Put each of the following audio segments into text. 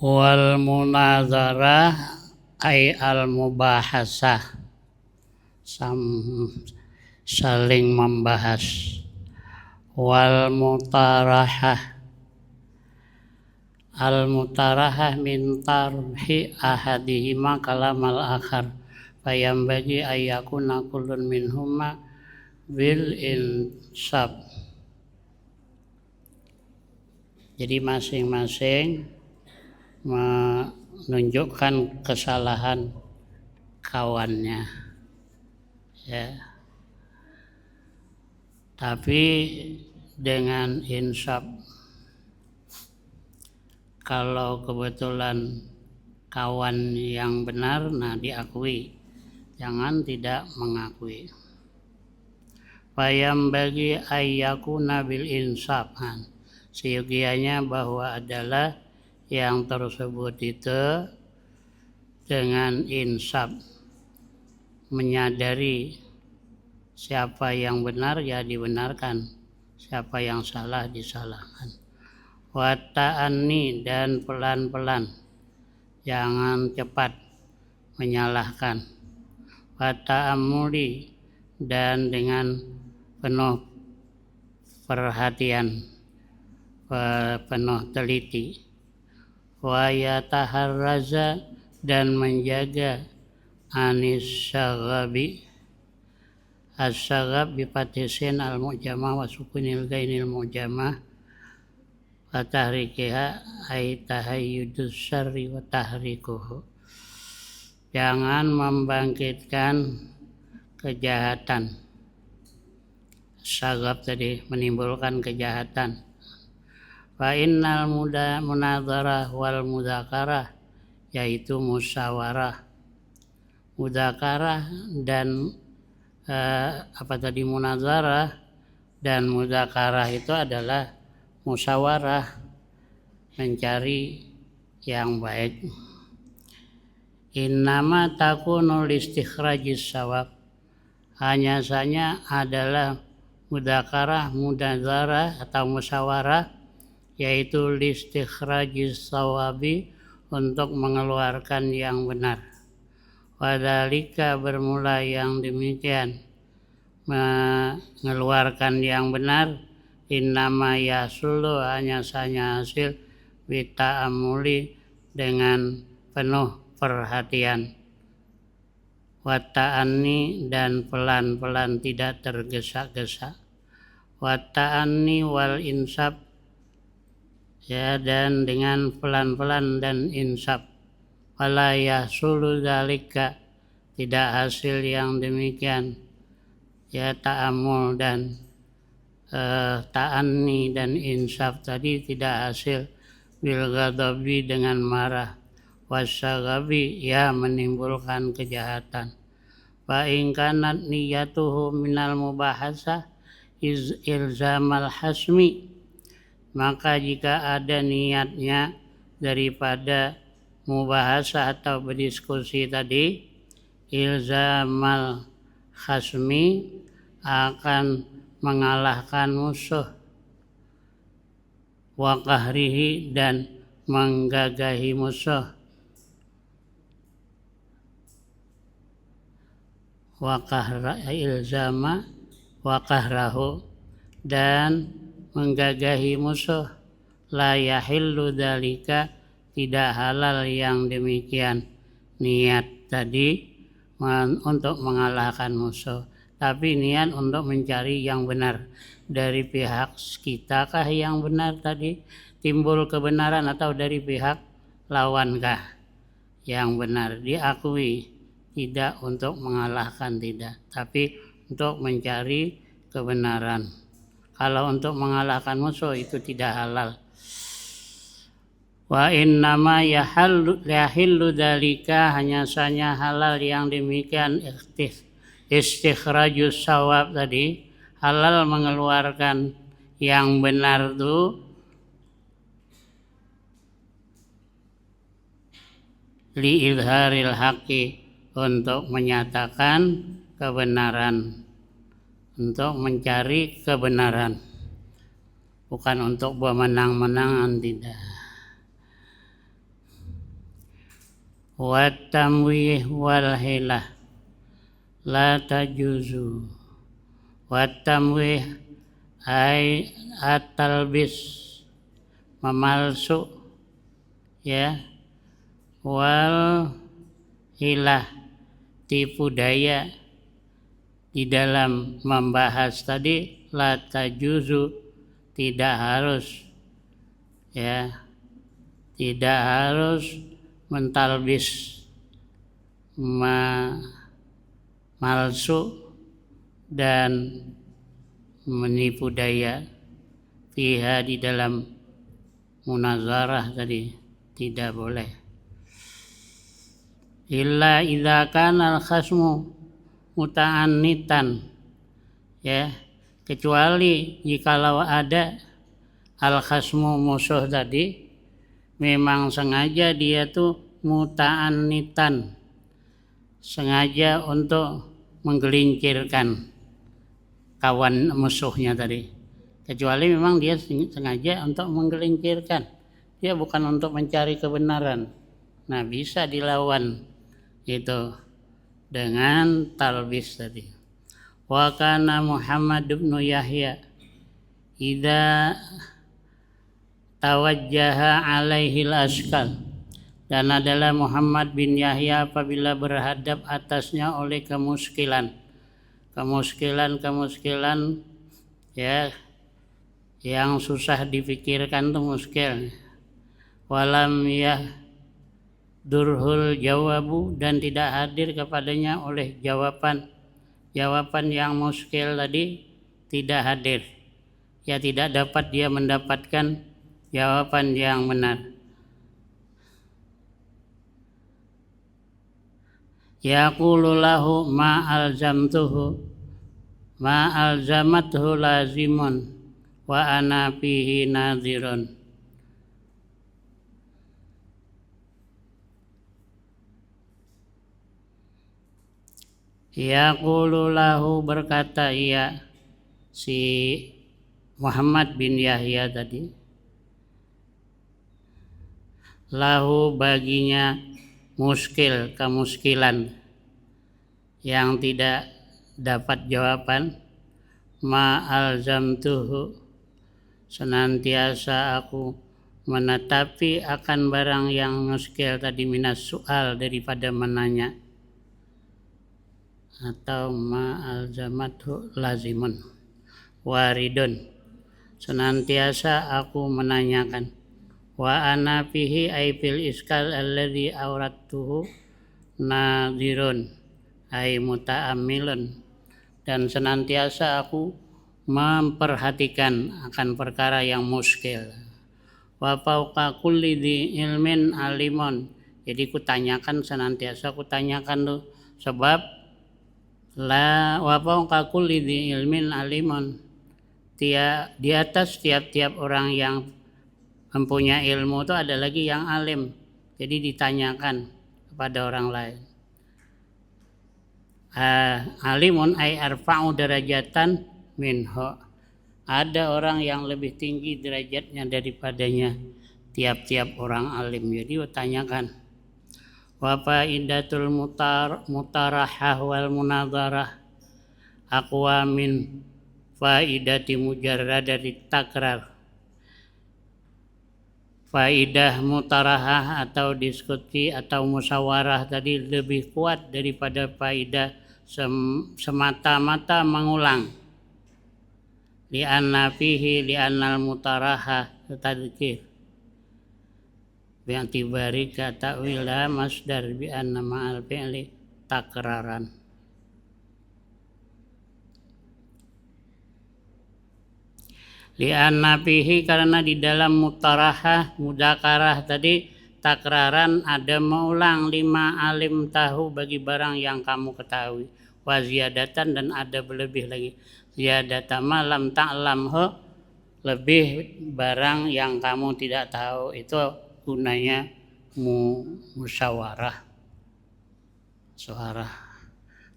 Wal munazarah ay al mubahasah, saling membahas. Wal mutarahah, al mutarahah min tarhi ahadihima kalamal akhar fayambagi ayyakuna kullun minhuma bil insab. Jadi masing-masing menunjukkan kesalahan kawannya, ya. Tapi dengan insaf. Kalau kebetulan kawan yang benar, nah diakui, jangan tidak mengakui. Fayambagi ayyakuna bil insaf, seyogianya bahwa adalah yang tersebut itu dengan insaf, menyadari siapa yang benar ya dibenarkan, siapa yang salah disalahkan. Wa ta'anni, dan pelan-pelan, jangan cepat menyalahkan. Wa ta'ammuli, dan dengan penuh perhatian, penuh teliti. Wa yataharraza, dan menjaga anis syaghabi, as-syagab bifatisin al-mu'jamah wa sukunil gainil mu'jamah wa tahrikiha ay tahayyudus syarri wa tahrikuhu. Jangan membangkitkan kejahatan. Syagab tadi menimbulkan kejahatan. Fa innal munadzarah wal mudzakarah, yaitu musyawarah, mudzakarah dan munadzarah dan mudzakarah itu adalah musyawarah, mencari yang baik. Innama takunu listikhrajis sawab, hanya saja adalah mudzakarah, munadzarah atau musyawarah, yaitu listikhrajis sawabi, untuk mengeluarkan yang benar. Wadhalika, bermula yang demikian, mengeluarkan yang benar, innama yasulu, hanya saja hasil bita'amuli, dengan penuh perhatian. Wata'anni, dan pelan-pelan, tidak tergesa-gesa. Wata'anni wal insab, ya, dan dengan pelan-pelan dan insaf. Wala yahsulu dzalika, tidak hasil yang demikian, ya, ta'amul dan ta'anni dan insaf tadi tidak hasil bil ghadabi, dengan marah, wasyaghabi, ya, menimbulkan kejahatan. Fa in kanat niyatuhu minal mubahasah ilzamal hasmi, maka jika ada niatnya daripada mubahasah atau berdiskusi tadi, ilzamal hasmi, akan mengalahkan musuh, wa qahrihi, dan menggagahi musuh, wa qahra ilzama wa qahrahu, dan menggagahi musuh. La yahillu dzalika, tidak halal yang demikian, niat tadi untuk mengalahkan musuh, tapi niat untuk mencari yang benar. Dari pihak kitakah yang benar tadi, timbul kebenaran, atau dari pihak lawankah yang benar? Diakui, tidak untuk mengalahkan, tidak, tapi untuk mencari kebenaran. Kalau untuk mengalahkan musuh itu tidak halal. Wa innama yahillu dzalika, hanya saja halal yang demikian, istikhrajus sawab tadi, halal mengeluarkan yang benar itu, li izharil haqqi, untuk menyatakan kebenaran, untuk mencari kebenaran, bukan untuk bermenang-menangan, tidak. wa tamwih wal hilah la tajuzu. Wa tamwih ay at-talbis, memalsu, ya, wal hilah, tipu daya di dalam membahas tadi, la tajuzu, tidak harus, ya, tidak harus mentalbis, malsu dan menipu daya fiha, di dalam munazarah tadi, tidak boleh. Illa idza kana al-khasmu muta'annitan, ya, kecuali jikalau ada al-khasmu, musuh tadi, memang sengaja dia tuh muta'annitan, sengaja untuk menggelincirkan kawan musuhnya tadi. Kecuali memang dia sengaja untuk menggelincirkan, dia bukan untuk mencari kebenaran. Nah, bisa dilawan itu dengan talbis tadi. Wa kana Muhammad bin Yahya idza tawajjaha alaihi al-askal, dan adalah Muhammad bin Yahya apabila berhadap atasnya oleh kemuskilan, ya, yang susah dipikirkan tuh muskil. Walam yahdurhul jawabu, dan tidak hadir kepadanya oleh jawaban yang muskil tadi, tidak hadir, ya, tidak dapat dia mendapatkan jawaban yang benar. Yaqulu lahu ma alzamathu lazimun wa ana fihi nadhirun. Yaqulu lahu, berkata ia, si Muhammad bin Yahya tadi, lahu, baginya, muskil, kemuskilan yang tidak dapat jawaban, ma alzamtuhu, senantiasa aku menetapi akan barang yang muskil tadi, minas soal, daripada menanya, atau ma alzamathu lazimun, waridun, senantiasa aku menanyakan, wa ana fihi ay fil iskal alladhi awrattuhu nadhirun ay muta'ammilun, dan senantiasa aku memperhatikan akan perkara yang muskil. Wa fauqa kulli dhi ilmin alimun, jadi kutanyakan, senantiasa kutanyakan tuh, sebab la wa fauqa kulli dhi ilmin alimun, di atas tiap-tiap orang yang mempunyai ilmu itu ada lagi yang alim, jadi ditanyakan kepada orang lain. Alimun ay arfa'u darajatan minhu, ada orang yang lebih tinggi derajatnya daripadanya, tiap-tiap orang alim, jadi ditanyakan. Wa faidatul mutarahah wal munadharah aqwa min faidati mujarradati takrar. Faidah mutarahah atau diskusi atau musyawarah tadi lebih kuat daripada faidah semata-mata mengulang. Li'anna fihi li'annal mutarahah tadkir bi'antibari ta'wila masdar bi'anna ma'al fi'li takraran. Li'anna fihi, karena di dalam mutarahah, mudakarah tadi, takraran, ada mengulang, lima alim tahu, bagi barang yang kamu ketahui, wa ziyadatan, dan ada berlebih lagi, ziyadatan malam ta'lamhu, lebih barang yang kamu tidak tahu. Itu gunanya musyawarah.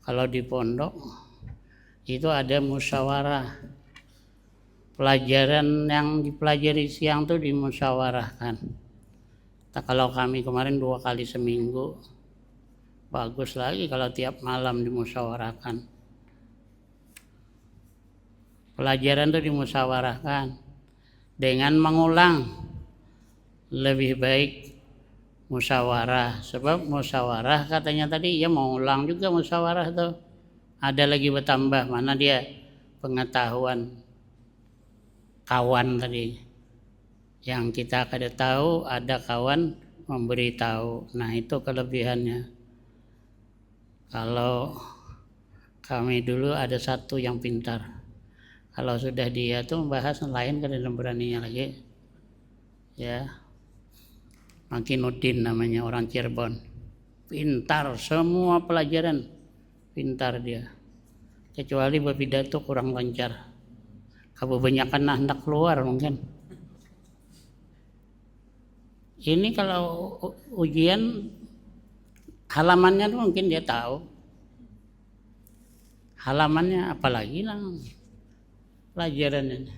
Kalau di pondok itu ada musyawarah, pelajaran yang dipelajari siang itu dimusyawarahkan. Kalau kami kemarin 2 kali seminggu, bagus lagi kalau tiap malam dimusyawarahkan. Pelajaran itu dimusyawarahkan dengan mengulang. Lebih baik musyawarah, sebab musyawarah katanya tadi ya mau ulang juga musyawarah tuh. Ada lagi bertambah, mana dia pengetahuan kawan tadi. Yang kita kada tahu, ada kawan memberi tahu. Nah, itu kelebihannya. Kalau kami dulu ada satu yang pintar. Kalau sudah dia tuh membahas lain kada beraninya lagi. Ya. Makinuddin namanya, orang Cirebon. Pintar semua pelajaran. Pintar dia. Kecuali berpidato kurang lancar. Kebanyakan hendak keluar mungkin. Ini kalau ujian halamannya tuh mungkin dia tahu. Halamannya apalagi lah pelajarannya.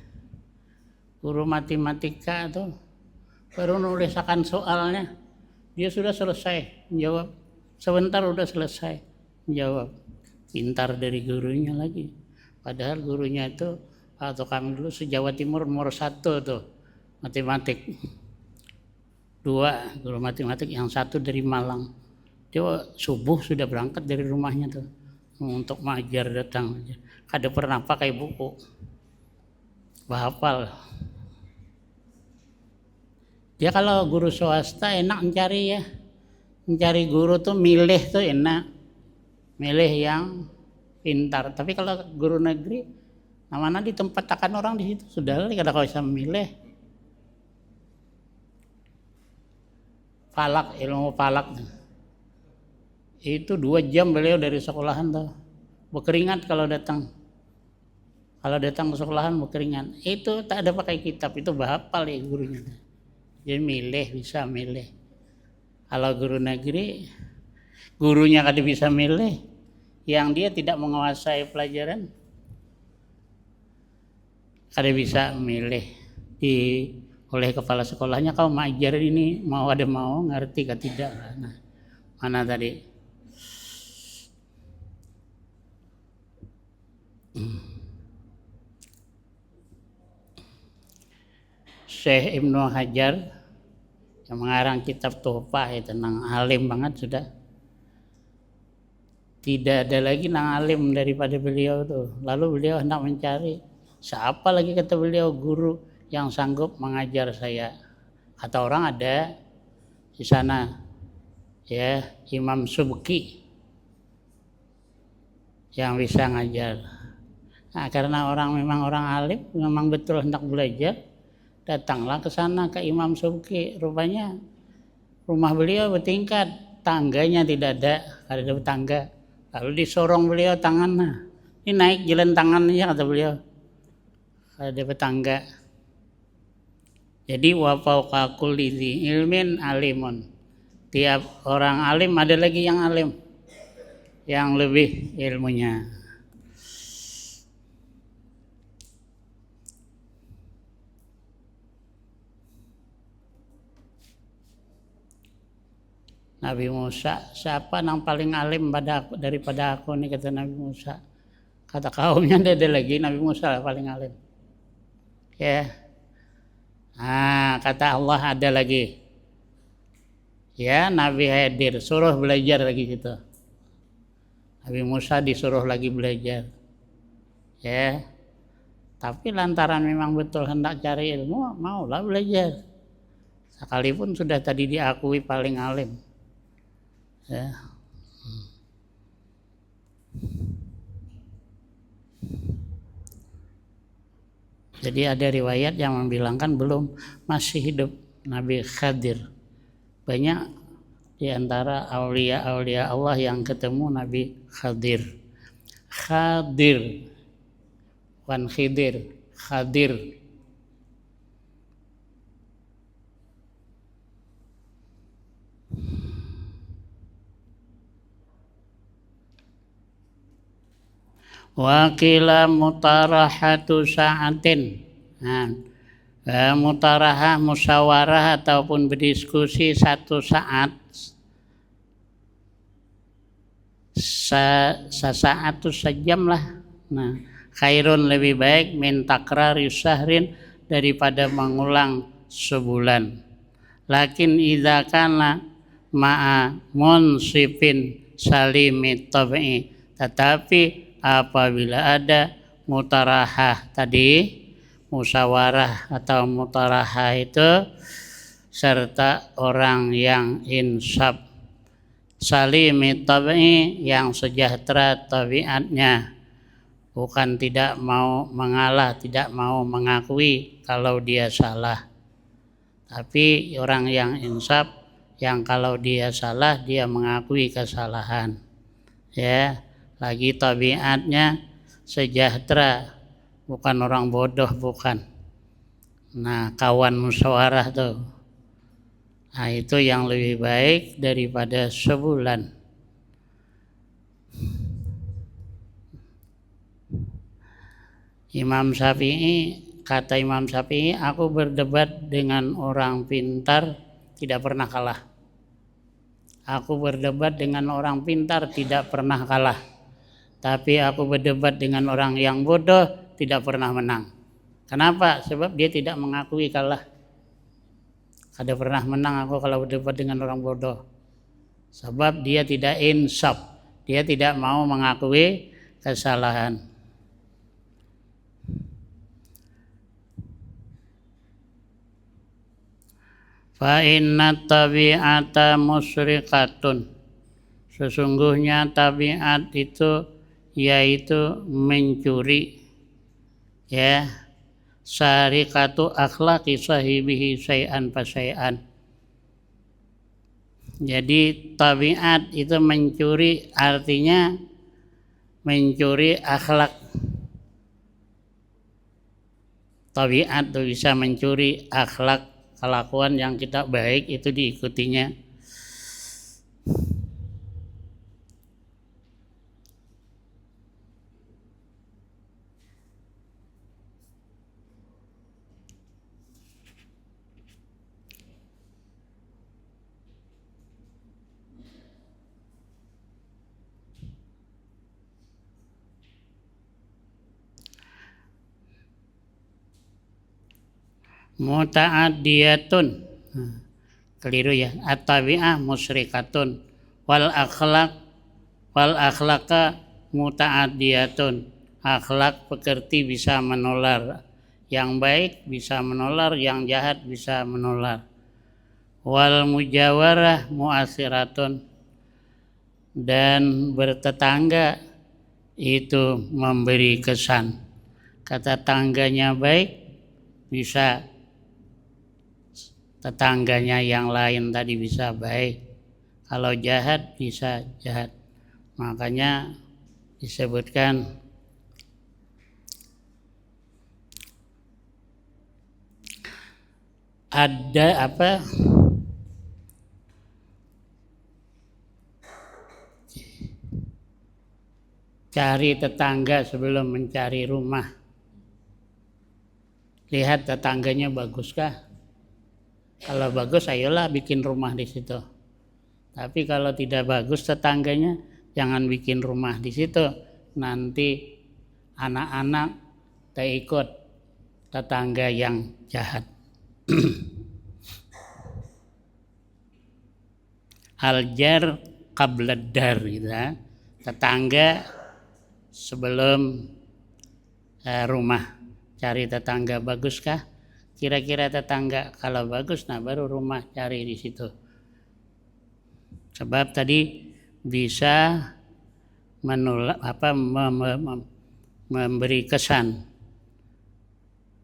Guru matematika tuh baru nulisakan soalnya dia sudah selesai menjawab. Sebentar udah selesai menjawab. Pintar dari gurunya lagi. Padahal gurunya itu atau kami dulu se-Jawa Timur nomor 1 tuh matematik. 2 guru matematik, yang 1 dari Malang. Dia subuh sudah berangkat dari rumahnya tuh untuk mengajar datang. Kada pernah pakai buku. Bahapal. Dia kalau guru swasta enak mencari ya. Mencari guru tuh milih tuh enak. Milih yang pintar. Tapi kalau guru negeri, mana di tempat akan orang di situ sudah kada kau bisa memilih. Falak, ilmu falak. Itu 2 jam beliau dari sekolahan tuh. Berkeringat kalau datang. Kalau datang ke sekolahan berkeringat. Itu tak ada pakai kitab, itu bahapal ya gurunya. Jadi milih, bisa milih. Kalau guru negeri, gurunya kada bisa milih, yang dia tidak menguasai pelajaran, kada bisa milih oleh kepala sekolahnya, kau mengajar ini mau ada mau ngerti kah tidak. Nah, mana tadi? Syekh Ibnu Hajar yang mengarang kitab Tuhfah ya, tentang alim banget sudah. Tidak ada lagi nang alim daripada beliau tuh. Lalu beliau hendak mencari siapa lagi, kata beliau, guru yang sanggup mengajar saya. Kata orang ada di sana ya, Imam Subki yang bisa ngajar. Nah, karena memang orang alim, memang betul hendak belajar, datanglah ke sana ke Imam Subki. Rupanya rumah beliau bertingkat, tangganya tidak ada tangga. Lalu disorong beliau tangannya. Ini naik jalan tangannya, kata beliau. Ada tangga. Jadi wa fauqa kulli dzi ilmin alimun. Tiap orang alim ada lagi yang alim, yang lebih ilmunya. Nabi Musa, siapa yang paling alim daripada aku nih, kata Nabi Musa. Kata kaumnya ada lagi, Nabi Musa paling alim. Ya. Nah, kata Allah ada lagi. Ya, Nabi Khidir suruh belajar lagi gitu. Nabi Musa disuruh lagi belajar. Ya. Tapi lantaran memang betul hendak cari ilmu, maulah belajar. Sekalipun sudah tadi diakui paling alim. Ya. Jadi ada riwayat yang membilangkan belum, masih hidup Nabi Khidir. Banyak di antara aulia-aulia Allah yang ketemu Nabi Khidir. Khadir, bukan Khidir, Khadir. Wa qila mutarahatu sa'atin. Nah, Mutarahah, musyawarah ataupun berdiskusi satu saat, sesaat atau sejam lah. Nah, khairun lebih baik min takrar yusahrin daripada mengulang sebulan. Lakin idza kana ma'a munsifin salimit tab'i, tetapi apabila ada mutarahah tadi, musyawarah atau mutarahah itu serta orang yang insaf, salimit tab'i yang sejahtera tabiatnya, bukan tidak mau mengalah, tidak mau mengakui kalau dia salah, tapi orang yang insaf yang kalau dia salah dia mengakui kesalahan, ya, lagi tabiatnya sejahtera, bukan orang bodoh, bukan. Nah, kawan musyawarah tuh, nah itu yang lebih baik daripada sebulan. Imam Syafi'i, kata Imam Syafi'i, aku berdebat dengan orang pintar tidak pernah kalah. Aku berdebat dengan orang pintar tidak pernah kalah. Tapi aku berdebat dengan orang yang bodoh tidak pernah menang. Kenapa? Sebab dia tidak mengakui kalah. Kada pernah menang aku kalau berdebat dengan orang bodoh. Sebab dia tidak insaf. Dia tidak mau mengakui kesalahan. Fa inna tabi'ata musyrikatun, sesungguhnya tabiat itu yaitu mencuri, ya, syarikatu akhlaqi sahibihi syai'an fa syai'an. Jadi tabiat itu mencuri, artinya mencuri akhlak. Tabiat itu bisa mencuri akhlak, kelakuan yang tidak baik itu diikutinya. Muta'addiyatun, keliru ya, at-tabi'ah musyrikatun, wal akhlaqa muta'addiyatun, akhlak pekerti bisa menular, yang baik bisa menular, yang jahat bisa menular. Wal mujawarah mu'asiratun, dan bertetangga itu memberi kesan. Kata tangganya baik, bisa tetangganya yang lain tadi bisa baik, kalau jahat bisa jahat. Makanya disebutkan ada apa, cari tetangga sebelum mencari rumah. Lihat tetangganya baguskah? Kalau bagus, ayolah bikin rumah di situ. Tapi kalau tidak bagus tetangganya, jangan bikin rumah di situ. Nanti anak-anak tak ikut tetangga yang jahat. Aljar qabladdar, gitu ya. Tetangga sebelum rumah. Cari tetangga baguskah? Kira-kira tetangga kalau bagus, nah baru rumah cari di situ. Sebab tadi bisa memberi kesan.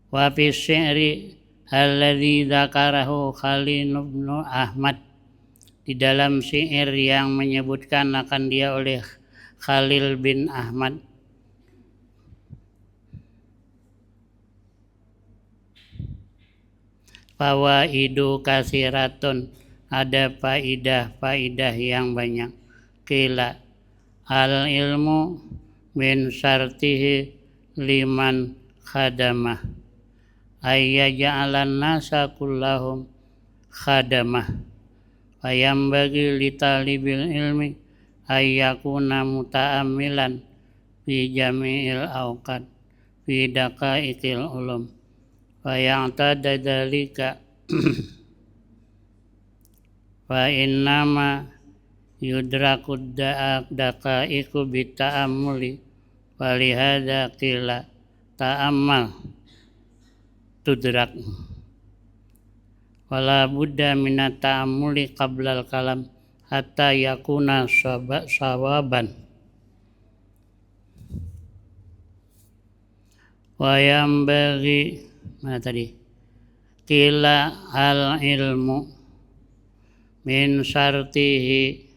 Wa fi syi'ri alladzi dzakarahu Khalil bin Ahmad, di dalam syair yang menyebutkan akan dia oleh Khalil bin Ahmad, fawaidu kasiratun, ada faidah yang banyak. Qila al ilmu min syartihi liman khadamah, ayyaja'alan nasa kullahum khadamah ayam bagi li talibil ilmi ayyakuna muta'ammilan fi jami'il awqat fi daqaiqil ulum wa ya'tada dzalika wa innama yudrakud daqaiqu bita'ammuli wa lihadza qila ta'ammal tudrak wala budda minat ta'ammuli qablal kalam hatta yakuna sawaban wa yambaghi mana tadi qila al ilmu min syartihi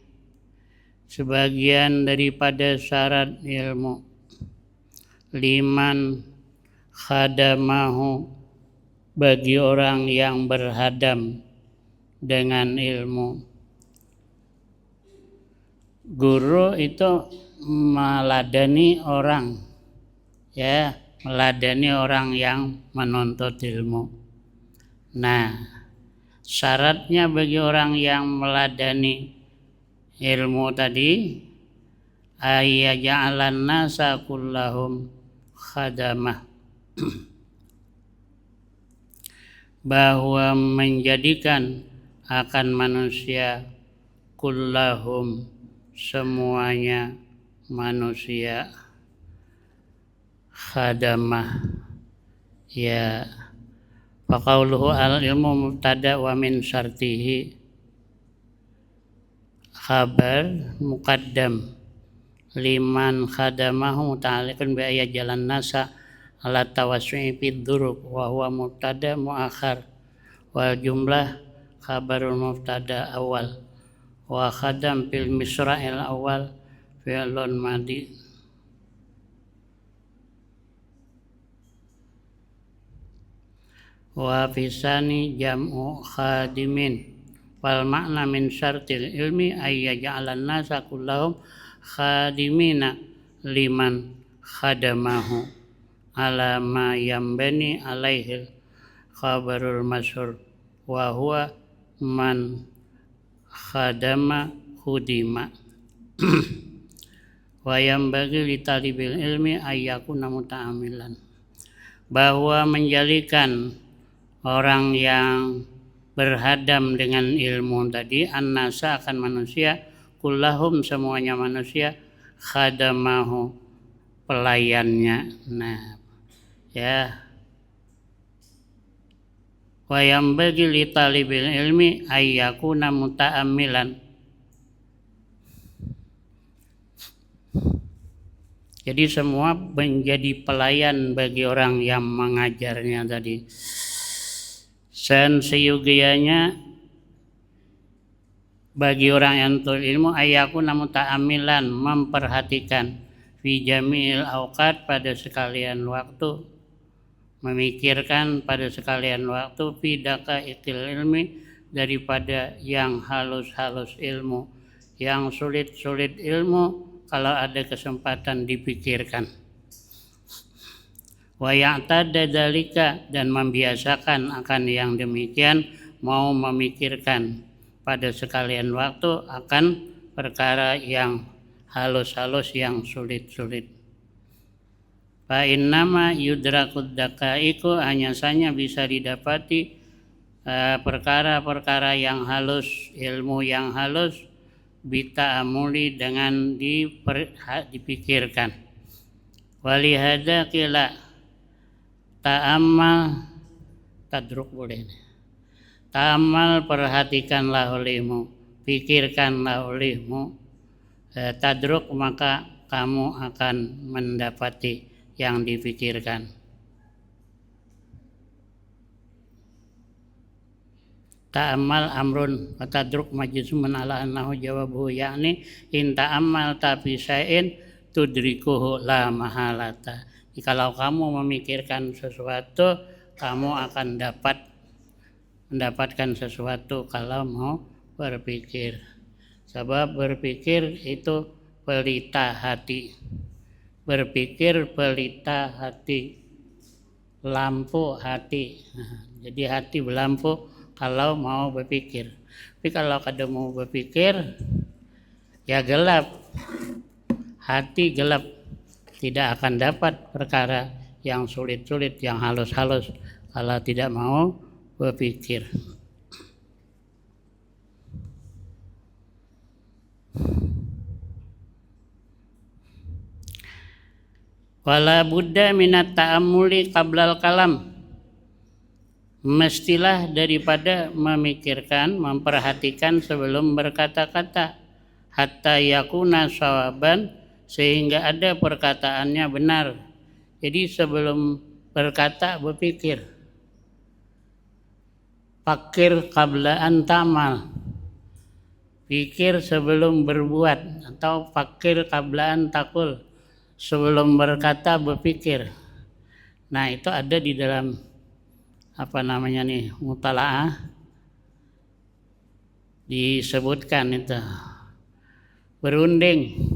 sebagian daripada syarat ilmu liman khadamahu bagi orang yang berhadam dengan ilmu. Guru itu meladani orang, ya, meladani orang yang menuntut ilmu. Nah, syaratnya bagi orang yang meladani ilmu tadi ayyaja'alan nasa kullahum khadamah bahwa menjadikan akan manusia kullahum semuanya manusia khadamah ya faqauluhu al ilmu mubtada wa min syartihi khabar muqaddam liman khadamahu ta'aliqan bi ayat jalan nasa ala tawassu'i fid durub wa huwa mubtada muakhar wal jumlah khabarul mubtada awal wa khadam fil misra'il awal fi'lun madi wa fisani jam'u khadimin wal makna min syartil ilmi ay yaj'alan nasa kullahum khadimina liman khadamahu ala ma yambani alaihil khabarul masyhur wa huwa man khadama khudima wa yambagi li talibil ilmi ayyakuna muta'amilan bahwa menjadikan orang yang berhadam dengan ilmu tadi annasa akan manusia kullahum semuanya manusia khadamahu pelayannya. Nah ya wa yambagi li talibil ilmi ayyakuna muta'ammilan. Jadi semua menjadi pelayan bagi orang yang mengajarnya tadi. Dan seyugianya bagi orang yang tul ilmu ayyakuna muta'ammilan memperhatikan fi jami'il awqat pada sekalian waktu memikirkan pada sekalian waktu fi daqaiqil ilmi daripada yang halus-halus ilmu yang sulit-sulit ilmu kalau ada kesempatan dipikirkan wa ya'tada dzalika dan membiasakan akan yang demikian mau memikirkan pada sekalian waktu akan perkara yang halus-halus yang sulit-sulit. Fa innama yudrakud daqaiqu hanya saja bisa didapati perkara-perkara yang halus, ilmu yang halus bita'amuli dengan dipikirkan. Walihada qila ta'ammal tadruk boleh. Ta'ammal perhatikanlah olehmu, pikirkanlah olehmu, tadruk maka kamu akan mendapati yang dipikirkan. Ta'ammal amrun wa tadruk majzumun ala annahu jawabuhu yakni in ta'ammal tapi syai'in tudrikuhu la mahalata. Kalau kamu memikirkan sesuatu, kamu akan mendapatkan sesuatu kalau mau berpikir. Sebab berpikir itu pelita hati. Berpikir pelita hati. lampu hati. Jadi hati berlampu kalau mau berpikir. Tapi kalau kada mau berpikir, ya gelap. Hati gelap. Tidak akan dapat perkara yang sulit-sulit, yang halus-halus kalau tidak mau berpikir. Wala budda minat ta'ammuli qablal kalam. Mestilah daripada memikirkan, memperhatikan sebelum berkata-kata. Hatta yakuna sawaban, sehingga ada perkataannya benar. Jadi sebelum berkata berpikir. Fakir qabla an ta'mal. Pikir sebelum berbuat, atau fakir qabla an taqul. Sebelum berkata berpikir. Nah, itu ada di dalam mutalaah disebutkan itu. Berunding.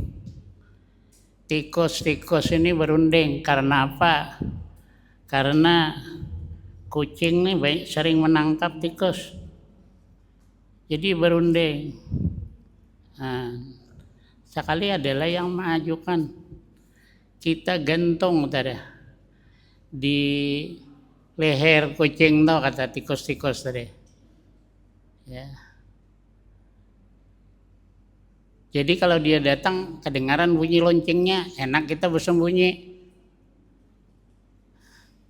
Tikus ini berunding karena apa? Karena kucing ini sering menangkap tikus. Jadi berunding. Nah, sekali adalah yang mengajukan kita gantung tadi di leher kucing tuh, kata tikus tadi. Ya. Jadi kalau dia datang kedengaran bunyi loncengnya, enak kita bersembunyi.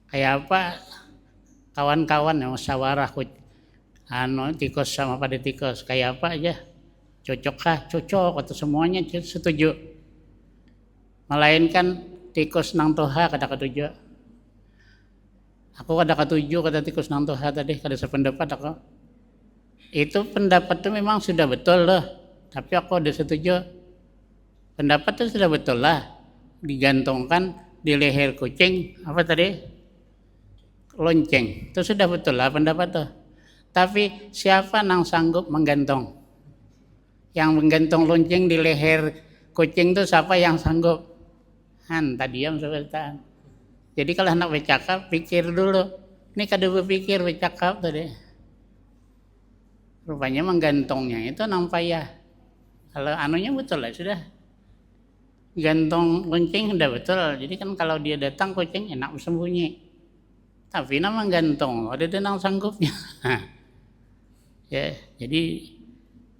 Kayak apa? Kawan-kawan yang musyawarah tikus sama pada tikus, kayak apa aja? Cocokkah? Cocok, atau semuanya setuju. Melainkan tikus nang toha kada ketujuh. Aku kada ketujuh kata tikus nang toha tadi, kada sependapat aku. Itu pendapat itu memang sudah betul loh, tapi aku ada setuju. Pendapat itu sudah betul lah, digantungkan di leher kucing apa tadi? Lonceng. Itu sudah betul lah pendapat tuh. Tapi siapa nang sanggup menggantung? Yang menggantung lonceng di leher kucing itu siapa yang sanggup? Tadi diam sebentar. Jadi kalau anak bercakap, pikir dulu. Ini kada berpikir bercakap tadi. Rupanya menggantungnya itu nang payah. Kalau anunya betul lah sudah. Gantung lonceng sudah betul. Jadi kan kalau dia datang kucing enak bersembunyi. Tapi nama gantung, ada nang sanggupnya. Ya, jadi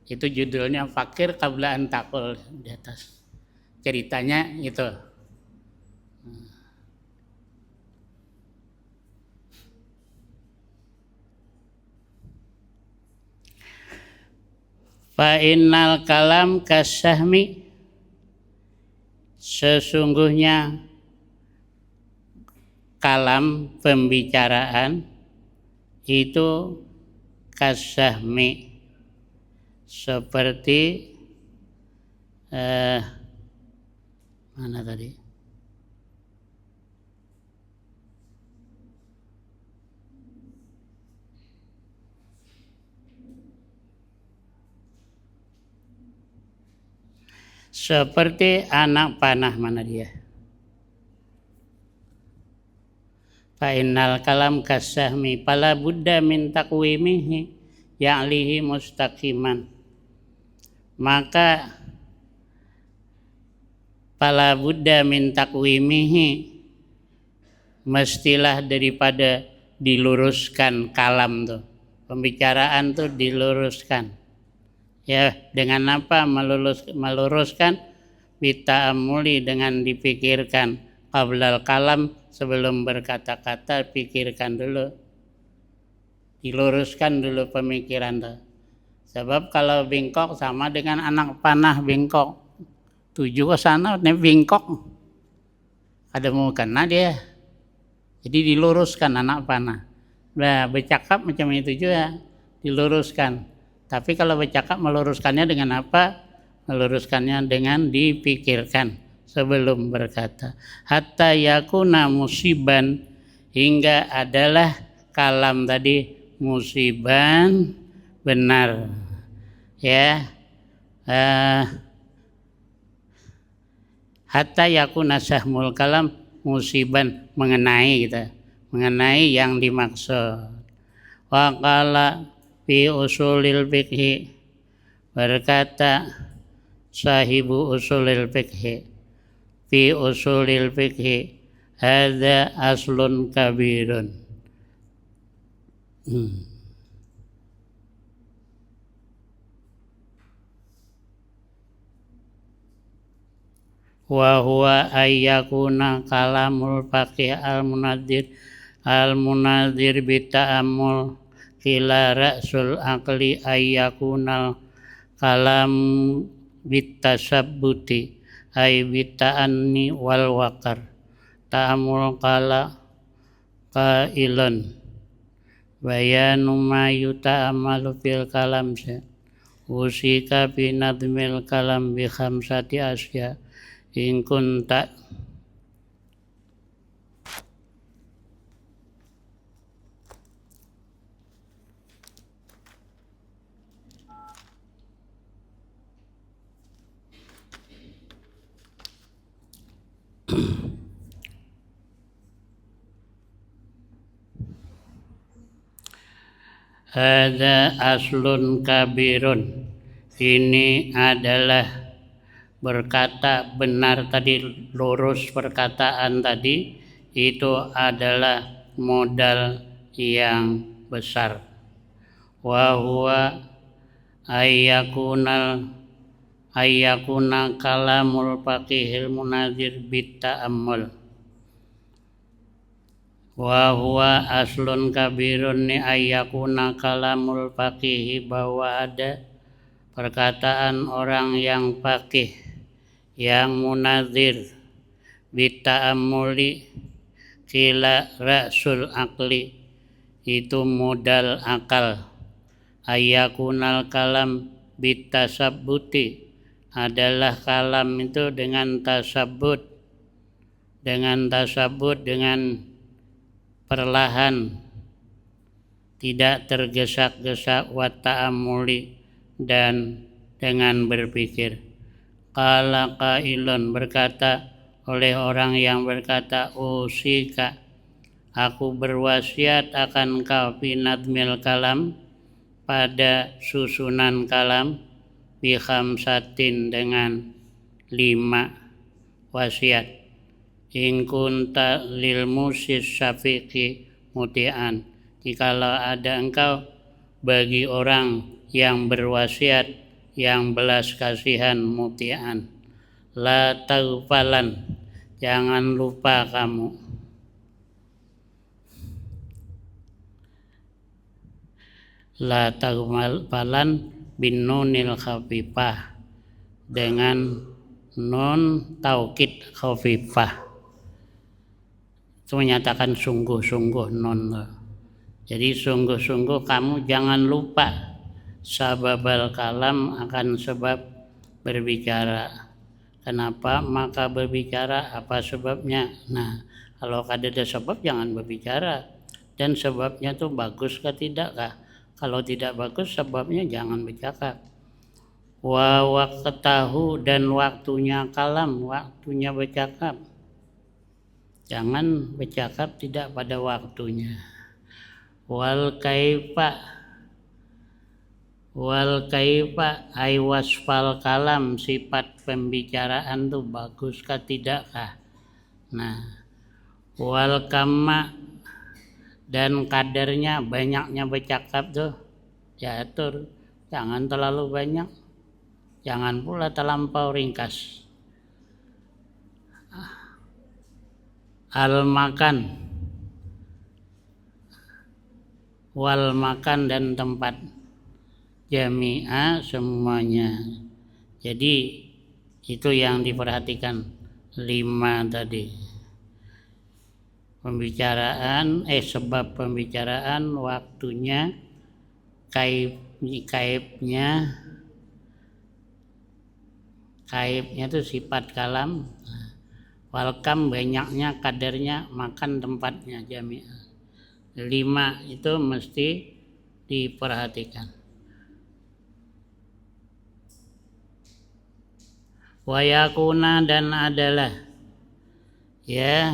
itu judulnya fakir qabla an taqul di atas. Ceritanya itu. Fa innal kalam kasyahmi, sesungguhnya kalam pembicaraan itu kasyahmi seperti mana tadi? Seperti anak panah, mana dia? Fa innal kalam kasyahmi fala budda min taqwimihi ya'lihi mustaqiman. Maka fala budda min taqwimihi, mestilah daripada diluruskan kalam tuh. Pembicaraan tuh diluruskan. Ya, dengan apa meluruskan? Bita'amuli, dengan dipikirkan. Qablal kalam, sebelum berkata-kata pikirkan dulu. Diluruskan dulu pemikiran tuh. Sebab kalau bengkok sama dengan anak panah bengkok. Tuju ke sana, bengkok. Ada mau kena dia. Jadi diluruskan anak panah. Nah, bercakap macam itu juga, diluruskan. Tapi kalau bercakap meluruskannya dengan apa? Meluruskannya dengan dipikirkan sebelum berkata. Hatta yakuna musiban, hingga adalah kalam tadi musiban, benar. Ya. Hatta yakuna sahmul kalam musiban, mengenai kita. mengenai yang dimaksud. Wa qala fi usulil fiqhi, berkata sahibu usulil fiqhi, fi usulil fiqhi hadza aslun kabirun. Wa huwa ayyakuna kalamul faqih al-munadzir bita'ammul kila ra'sul aqli ayyakunal kalam bitasabbuti ay bita'anni wal waqar ta'amul kala qailun bayanu ma yuta'amalu fil kalam usika binadmil kalam bi khamsati asya in kunta hadza aslun kabirun, ini adalah berkata benar tadi, lurus perkataan tadi itu adalah modal yang besar. Wa huwa ayyakuna kalamul faqihil munadzir bitta'ammul. Wa huwa aslun kabirun ni ayyakuna kalamul faqihi, bahwa ada perkataan orang yang faqih yang munadzir bita'ammuli kila ra'sul aqli, itu modal akal, ayyakunal kalam bitasabbuti, adalah kalam itu dengan tasabbut, dengan perlahan, tidak tergesa-gesa, wa ta'ammuli, dan dengan berpikir. Qala qailun, berkata oleh orang yang berkata, usika, aku berwasiat akan kau, binadmil kalam, pada susunan kalam, bi khamsatin, dengan 5 wasiat. In kunta lil musis syafiqi muti'an, jikalau ada engkau bagi orang yang berwasiat, yang belas kasihan, muti'an. La taghfalan, jangan lupa kamu. La taghfalan bin nunil khafifah, dengan nun taukid khafifah, itu menyatakan sungguh-sungguh nun. Jadi sungguh-sungguh kamu jangan lupa sababal kalam, akan sebab berbicara. Kenapa maka berbicara, apa sebabnya? Nah, kalau ada sebab jangan berbicara. Dan sebabnya tuh bagus kah tidak kah? Kalau tidak bagus sebabnya jangan bercakap. Wa waqtahu, dan waktunya kalam, waktunya bercakap. Jangan bercakap tidak pada waktunya. Wal kaifa ay wasfal kalam, sifat pembicaraan tuh bagus kah tidak kah. Nah, wal kamma, dan kadarnya, banyaknya bercakap tuh diatur, jangan terlalu banyak, jangan pula terlampau ringkas. Al makan, wal makan, dan tempat, jami'a, semuanya. Jadi itu yang diperhatikan 5 tadi. Pembicaraan, sebab pembicaraan, waktunya, kaibnya itu sifat kalam, walkam banyaknya, kadarnya, makan tempatnya, jami'a. 5 itu mesti diperhatikan. Wayakuna, dan adalah, ya,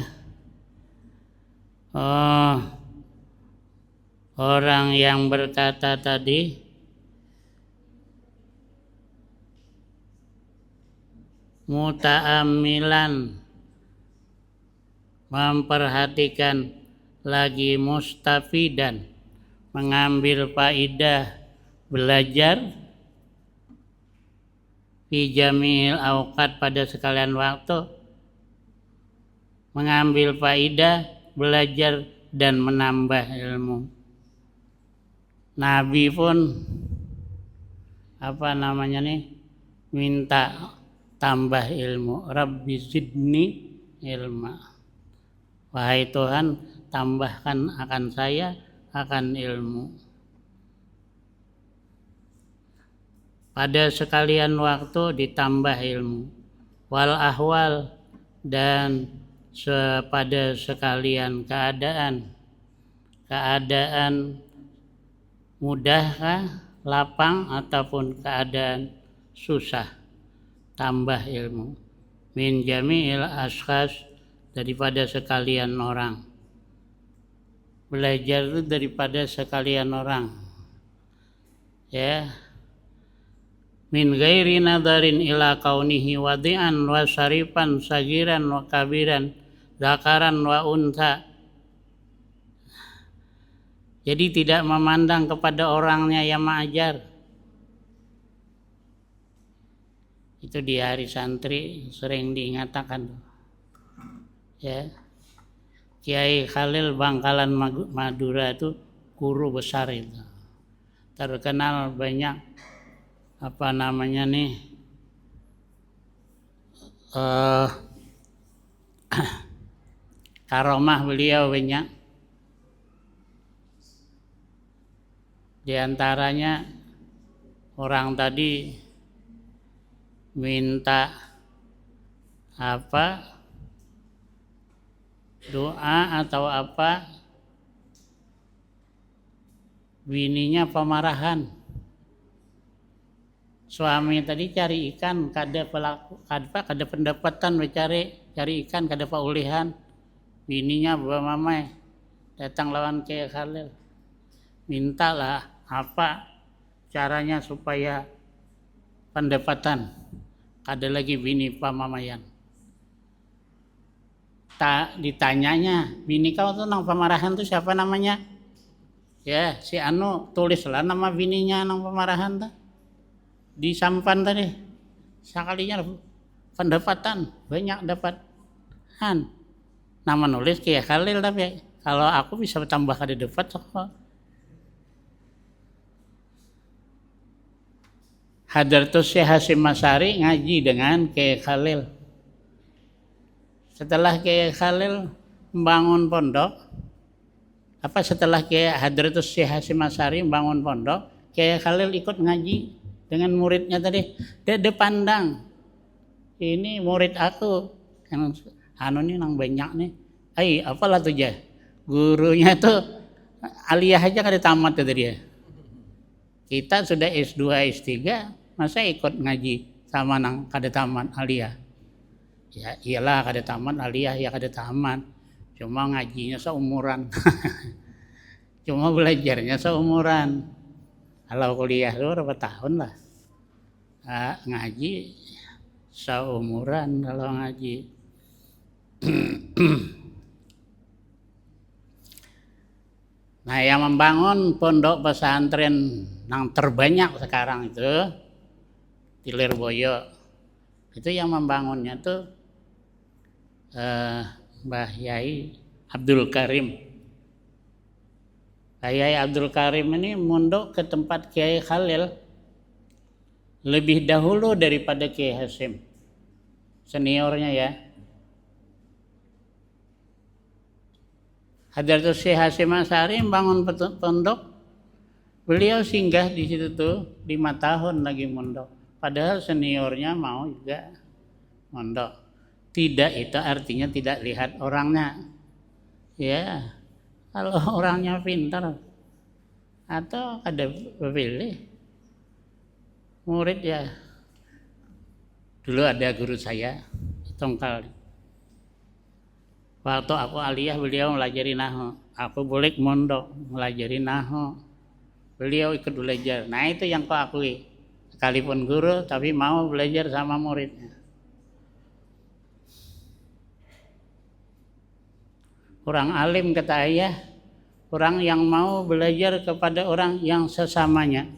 Oh, orang yang berkata tadi muta'ammilan, memperhatikan, lagi mustafidan, mengambil faidah, belajar fi jami'il awqat, pada sekalian waktu, mengambil faidah, belajar dan menambah ilmu. Nabi pun minta tambah ilmu. Rabbi zidni ilma. Wahai Tuhan, tambahkan akan saya akan ilmu. Pada sekalian waktu ditambah ilmu. Wal ahwal, dan pada sekalian keadaan mudahkah, lapang ataupun keadaan susah, tambah ilmu. Min jami'il ashkhas, daripada sekalian orang. Belajar itu daripada sekalian orang, ya. Min ghairi nadarin ila kaunihi wadi'an wa syarifan sagiran wa kabiran zakaran wa untha. Jadi tidak memandang kepada orangnya yang mengajar. Itu di hari santri sering diingatkan, ya. Kiai Khalil Bangkalan Madura itu guru besar itu, terkenal banyak karomah beliau banyak. Di antaranya orang tadi minta doa atau bininya pemarahan. Suami tadi cari ikan, kada pendapatan, cari ikan kada paulihan. Bininya bawa mamai datang lawan Kiai Khalil, mintalah apa caranya supaya pendapatan, kada lagi bini pamamayan. Ditanyanya, bini kau tuh nang pemarahan tuh siapa namanya? Ya, si Anu, tulislah nama bininya nang pemarahan tuh. Di sampan tadi, sekalinya pendapatan, banyak dapat. Nama nulis Kiai Khalil, tapi kalau aku bisa tambah kada dapat. Hadratus Syekh Hasyim Asy'ari ngaji dengan Kiai Khalil. Setelah Kiai Khalil membangun pondok, setelah Kiai Hadratus Syekh Hasyim Asy'ari membangun pondok, Kiai Khalil ikut ngaji dengan muridnya tadi. Dia pandang, ini murid aku, yang ini nang banyak nih. Apalah tuh ya, gurunya tuh aliyah aja kada tamat tuh dia. Kita sudah S2, S3, masa ikut ngaji sama nang kada tamat aliyah? Ya iyalah, kada tamat aliyah ya kada tamat. Cuma ngajinya seumuran. Cuma belajarnya seumuran. Kalau kuliah itu berapa tahun lah. Ngaji seumuran kalau ngaji. Nah, yang membangun pondok pesantren yang terbanyak sekarang itu di Lirboyo, itu yang membangunnya tuh Mbah Yai Abdul Karim. Kiai Abdul Karim ini mondok ke tempat Kiai Khalil lebih dahulu daripada Kiai Hasyim, seniornya ya. Hadratus Syekh Hasyim Asy'ari bangun pondok, beliau singgah di situ tuh 5 tahun lagi mondok. Padahal seniornya mau juga mondok. Tidak itu artinya tidak lihat orangnya, ya. Kalau orangnya pintar atau ada pilih murid ya. Dulu ada guru saya, Tongkal. Waktu aku aliyah beliau melajari nahu, aku boleh mondok melajari nahu, beliau ikut belajar. Nah itu yang kau akui, sekalipun guru tapi mau belajar sama muridnya. Orang alim kata ayah, orang yang mau belajar kepada orang yang sesamanya,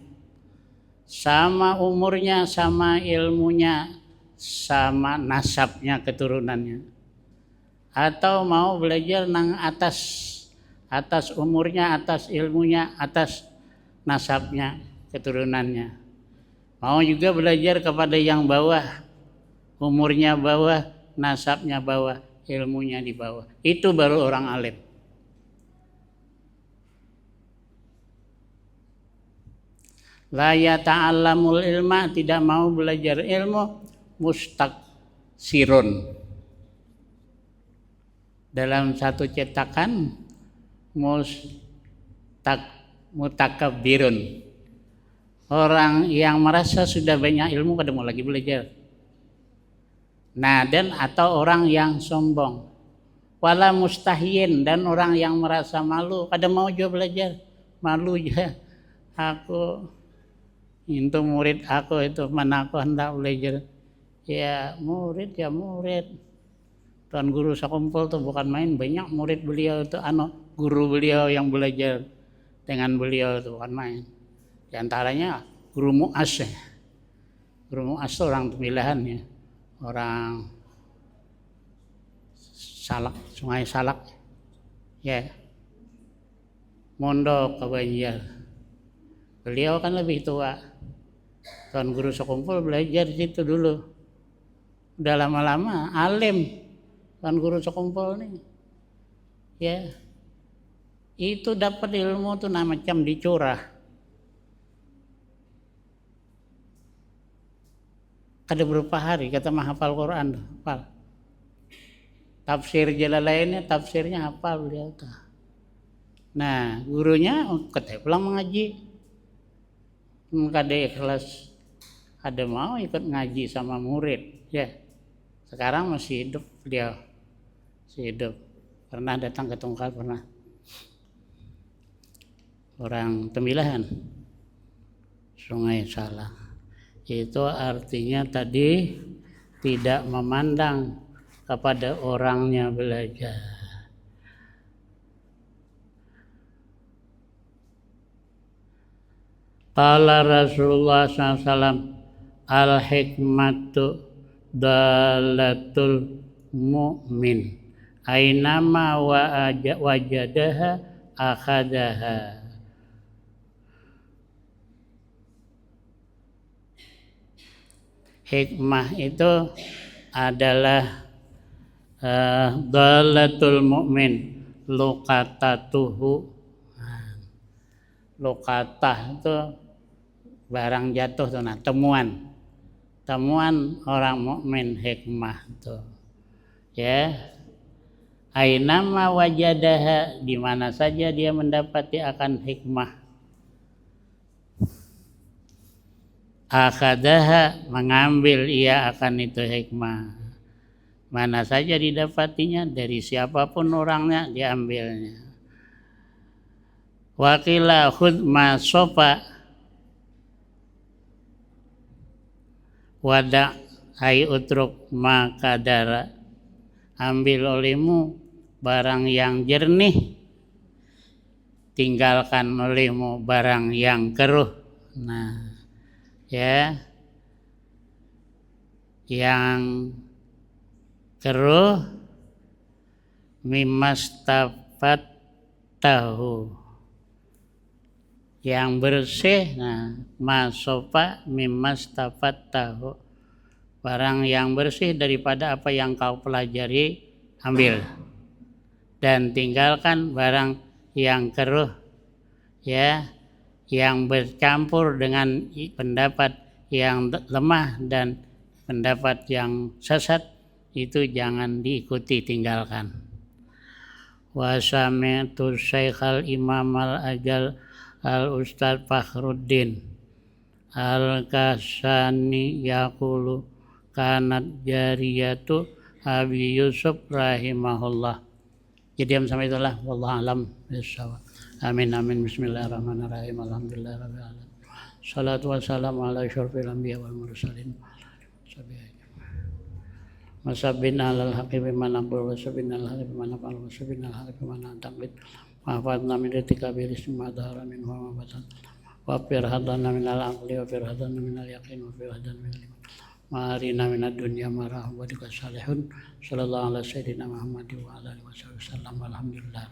sama umurnya, sama ilmunya, sama nasabnya, keturunannya. Atau mau belajar nang atas umurnya, atas ilmunya, atas nasabnya, keturunannya. Mau juga belajar kepada yang bawah, umurnya bawah, nasabnya bawah, ilmunya di bawah. Itu baru orang alim. La yata'allamul ilma, tidak mau belajar ilmu, mustaksirun. Dalam satu cetakan mutakabbirun, orang yang merasa sudah banyak ilmu pada mau lagi belajar. Nah, dan atau orang yang sombong, wala mustahiyin, dan orang yang merasa malu pada mau juga belajar, malu ya, aku itu murid aku itu mana aku hendak belajar, ya murid. Tuan guru sekumpul tuh bukan main, banyak murid beliau itu, guru beliau yang belajar dengan beliau itu bukan main. Di antaranya guru Mu'as ya. Guru Mu'as itu orang pemilihan ya, orang Salak, Sungai Salak ya, mondok ke Banjar. Beliau kan lebih tua. Tuan guru sekumpul belajar di situ dulu. Udah lama-lama alim. Tuan guru sekumpul nih, ya, itu dapat ilmu tuh macam dicurah. Ada berapa hari kata menghafal Quran, hafal. Tafsir Jalalainnya, tafsirnya hafal beliau tuh. Nah, gurunya katanya pulang mengaji. Ada ikhlas, ada mau ikut ngaji sama murid, ya. Sekarang masih hidup beliau. Hidup, pernah datang ke Tungkal, pernah orang Tembilahan, Sungai Salak. Itu artinya tadi tidak memandang kepada orangnya belajar. Qala Rasulullah SAW, al-hikmatu dalatul mu'min, ainama wajadaha akhadaha. Hikmah itu adalah dalatul mu'min, luqatatuhu. Luqatah itu barang jatuh tuh, nah temuan orang mukmin, hikmah tuh ya. Ainama wajadaha, di mana saja dia mendapati akan hikmah. Akhadaha, mengambil ia akan itu hikmah. Mana saja didapatinya, dari siapapun orangnya diambilnya. Wakila khudh ma sofa wada hai utruk ma kadara, ambil olehmu barang yang jernih, tinggalkan olehmu barang yang keruh. Nah ya, yang keruh mimastafat tahu, yang bersih. Nah masofa mimastafat tahu, barang yang bersih daripada apa yang kau pelajari, ambil, dan tinggalkan barang yang keruh ya, yang bercampur dengan pendapat yang lemah dan pendapat yang sesat, itu jangan diikuti, tinggalkan. Wa sami'tu Syekhal Imam al-Ajal al-Ustaz Fakhruddin al-Kasani yaqulu kanat jariyatu Abi Yusuf rahimahullah Jadi sampai itulah wallahu alam bissawab. Amin amin bismillahirrahmanirrahim alhamdulillahirabbil alamin. Salatu wassalamu ala asyrofil anbiya wal mursalin. Masabina alal haqqi bimana qul wasabina al haqqi bimana qul wasabina al haqqi bimana taqid wa fatna min ritika bi ismi madhara min wa batan wa firhadana min al aqli wa firhadana min al yaqin wa firhadana min al iman ma'arina min ad dunya marah wa dika salihun sallallahu ala sayyidina Muhammad wa ala alihi wasallam alhamdulillah.